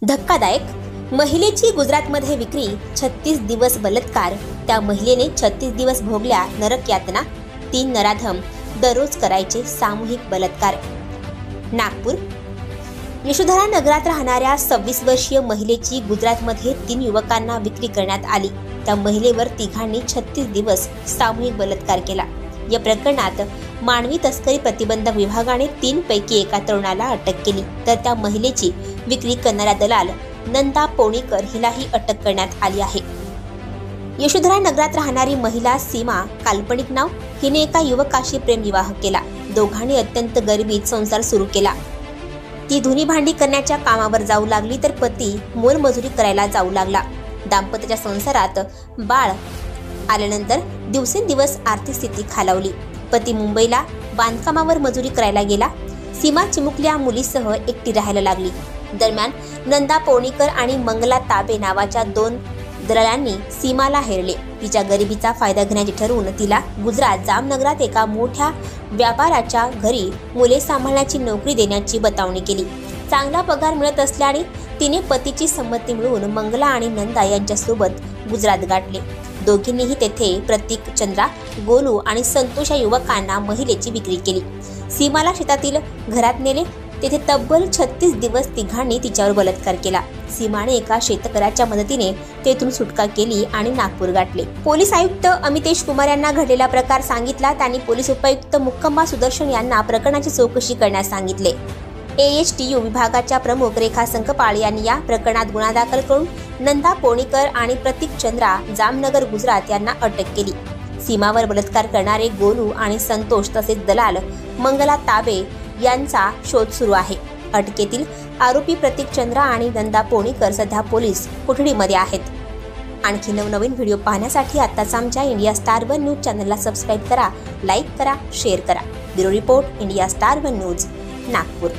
धक्कादायक महिलेची गुजरातमध्ये विक्री, 36 दिवस बलात्कार, त्या महिलेने 36 दिवस भोगल्या नरक यातना, 3 नराधम दररोज करायचे सामूहिक बलात्कार। नागपूर यशोधरा नगरात राहणाऱ्या 26 वर्षीय महिलेची गुजरातमध्ये 3 युवकांना विक्री करण्यात आली। त्या महिलेवर तिघांनी 36 दिवस सामूहिक बलात्कार केला। या प्रकरणात मानवी तस्करी प्रतिबंधक विभागाने 3 पैकी एका तरुणाला अटक केली, तर त्या महिलेची विक्री करणाऱ्या दलाल नंदा पोणीकर हिलाही अटक करण्यात आली आहे। यशोधरा नगरात राहणारी महिला सीमा, काल्पनिक नाव, हिने एका युवकाशी प्रेमविवाह केला। दोघांनी अत्यंत गरिबीत संसार सुरू केला। ती धुनी भांडी करण्याच्या कामावर जाऊ लागली, तर पती मोलमजुरी करायला जाऊ लागला। दाम्पत्याच्या संसारात बाळ आल्यानंतर दिवसेंदिवस आर्थिक स्थिती खालावली। पती मुंबईला बांधकामावर मजुरी करायला गेला। सीमा चिमुकल्या मुलीसह एकटी राहायला लागली। दरम्यान नंदा पोणीकर आणि मंगला ताबे नावाच्या 2 दलालांनी सीमाला हेरले। तिच्या गरिबीचा फायदा घेण्याचे ठरवून तिला गुजरात जामनगरात एका मोठ्या व्यापाराच्या घरी मुले सांभाळण्याची नोकरी देण्याची बतावणी केली। चांगला पगार मिळत असल्याने तिने पतीची संमती मिळवून मंगला आणि नंदा यांच्यासोबत गुजरात गाठले। दोघींनीही तेथे प्रतीक, चंद्रा, गोलू आणि संतोष या युवकांना महिलेची विक्री केली। सीमाला शेतातील घरात नेले। तेथे तब्बल 36 दिवस तिघांनी तिच्यावर बलात्कार केला। सीमाने एका शेतकऱ्याच्या मदतीने तेथून सुटका केली आणि नागपूर गाठले। पोलीस आयुक्त अमितेश कुमार यांना घडलेला प्रकार सांगितला। त्यांनी पोलीस उपायुक्त मुक्कम्मा सुदर्शन यांना प्रकरणाची चौकशी करण्यास सांगितले। AHTU विभागाच्या प्रमुख रेखा संकपाळ यांनी या प्रकरणात गुन्हा दाखल करून नंदा पोणीकर आणि प्रतीक चंद्रा, जामनगर, गुजरात यांना अटक केली। सीमावर बलात्कार करणारे गोलू आणि संतोष तसेच दलाल मंगला ताबे यांचा शोध सुरू आहे। अटकेतील आरोपी प्रतीक चंद्रा आणि नंदा पोणीकर सध्या पोलीस कोठडीमध्ये आहेत। आणखी नवनवीन व्हिडिओ पाहण्यासाठी आताच आमच्या इंडिया स्टार 1 न्यूज चॅनलला सबस्क्राईब करा, लाईक करा, शेअर करा। Bureau report, India star 1 news, Nagpur.